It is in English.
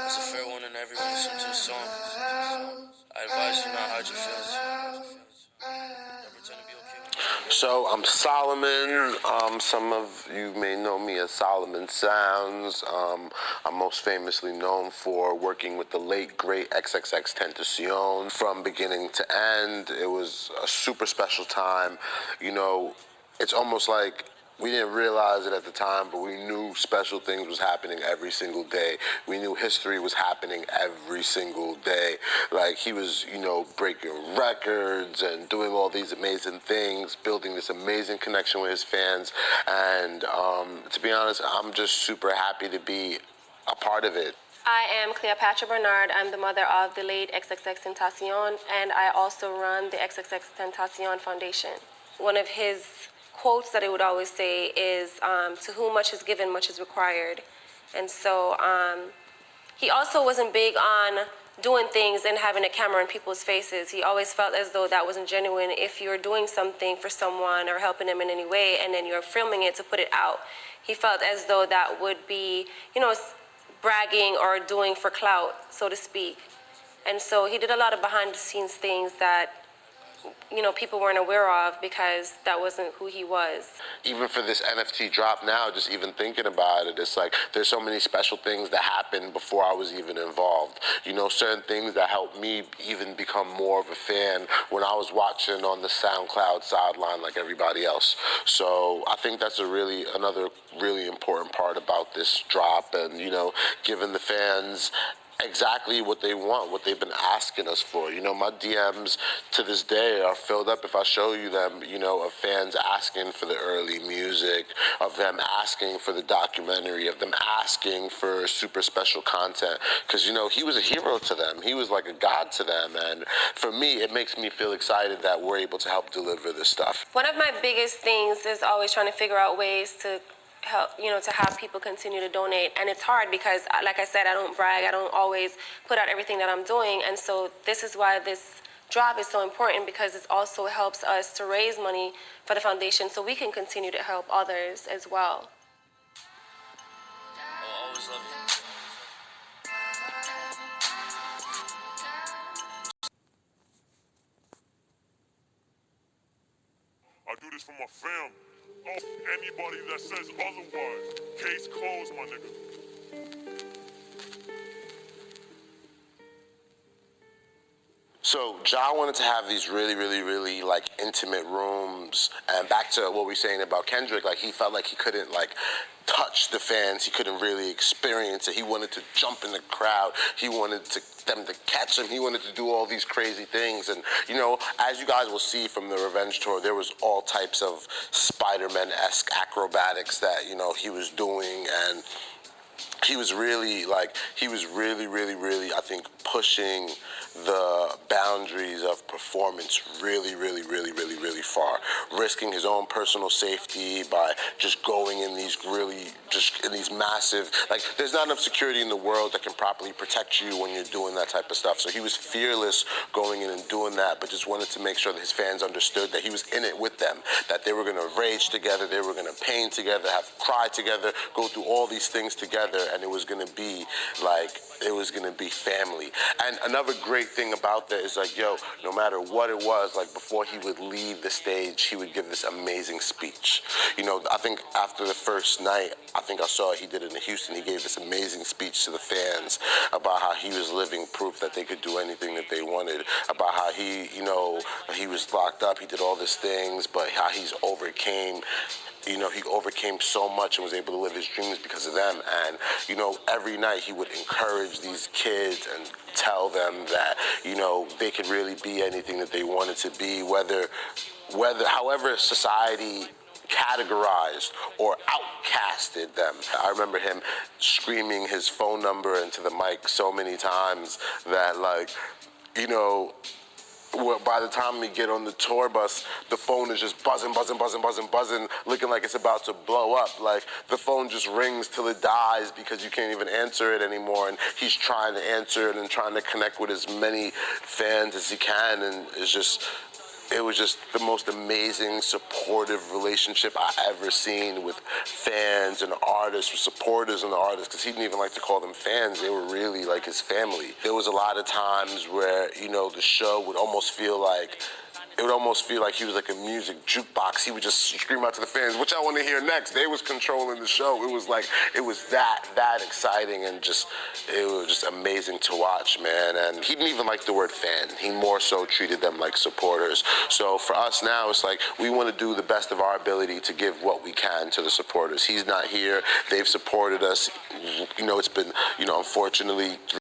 It's a fair one and everyone listen to a song. I advise you not hide your feelings. And pretend to be okay. So I'm Solomon. Some of you may know me as Solomon Sounds. I'm most famously known for working with the late great XXX Tentacion from beginning to end. It was a super special time. You know, it's almost like we didn't realize it at the time, but we knew special things was happening every single day. We knew history was happening every single day. Like, he was, you know, breaking records and doing all these amazing things, building this amazing connection with his fans. And to be honest, I'm just super happy to be a part of it. I am Cleopatra Bernard. I'm the mother of the late XXX Tentacion, and I also run the XXX Tentacion Foundation. One of his quotes that I would always say is, to whom much is given, much is required. And so he also wasn't big on doing things and having a camera in people's faces. He always felt as though that wasn't genuine. If you're doing something for someone or helping them in any way and then you're filming it to put it out, he felt as though that would be, you know, bragging or doing for clout, so to speak. And so he did a lot of behind the scenes things that, you know, people weren't aware of because that wasn't who he was. Even for this NFT drop now, just even thinking about it, it's like there's so many special things that happened before I was even involved. You know, certain things that helped me even become more of a fan when I was watching on the SoundCloud sideline like everybody else. So I think that's another really important part about this drop, and, you know, giving the fans exactly what they want, what they've been asking us for. You know, my DMs to this day are filled up, if I show you them, you know, of fans asking for the early music, of them asking for the documentary, of them asking for super special content. Because, you know, he was a hero to them. He was like a god to them. And for me, it makes me feel excited that we're able to help deliver this stuff. One of my biggest things is always trying to figure out ways to help, you know, to have people continue to donate. And it's hard because, like I said, I don't brag. I don't always put out everything that I'm doing. And so this is why this drop is so important, because it also helps us to raise money for the foundation so we can continue to help others as well. I'll always love you. I do this for my fam. Oh, anybody that says otherwise, case closed, my nigga. So Ja wanted to have these really like intimate rooms, and back to what we were saying about Kendrick, like he felt like he couldn't like touch the fans, he couldn't really experience it. He wanted to jump in the crowd, he wanted them to catch him, he wanted to do all these crazy things. And, you know, as you guys will see from the Revenge Tour, there was all types of Spider-Man-esque acrobatics that, you know, he was doing, and he was really, I think, pushing the boundaries of performance really far, risking his own personal safety by just going in these massive, like, there's not enough security in the world that can properly protect you when you're doing that type of stuff. So he was fearless going in and doing that, but just wanted to make sure that his fans understood that he was in it with them, that they were going to rage together, they were going to pain together, have cry together, go through all these things together, and it was going to be like, it was going to be family. And another great thing about that is, like, yo, no matter what it was, like, before he would leave the stage, he would give this amazing speech. You know, I think after the first night, I think I saw he did it in Houston, he gave this amazing speech to the fans about how he was living proof that they could do anything that they wanted, about how he, you know, he was locked up, he did all these things, but how he overcame so much and was able to live his dreams because of them. And, you know, every night he would encourage these kids and tell them that, you know, they could really be anything that they wanted to be, however society categorized or outcasted them. I remember him screaming his phone number into the mic so many times that, like, you know, by the time we get on the tour bus, the phone is just buzzing, looking like it's about to blow up. Like, the phone just rings till it dies because you can't even answer it anymore. And he's trying to answer it and trying to connect with as many fans as he can. And it's just, it was just the most amazing, supportive relationship I ever seen with fans and artists, with supporters and the artists, because he didn't even like to call them fans. They were really like his family. There was a lot of times where, you know, the show would almost feel like, it would almost feel like he was like a music jukebox. He would just scream out to the fans, "What y'all want to hear next?" They was controlling the show. It was like, it was that exciting, and just, it was just amazing to watch, man. And he didn't even like the word fan. He more so treated them like supporters. So for us now, it's like, we want to do the best of our ability to give what we can to the supporters. He's not here. They've supported us. You know, it's been, you know, unfortunately,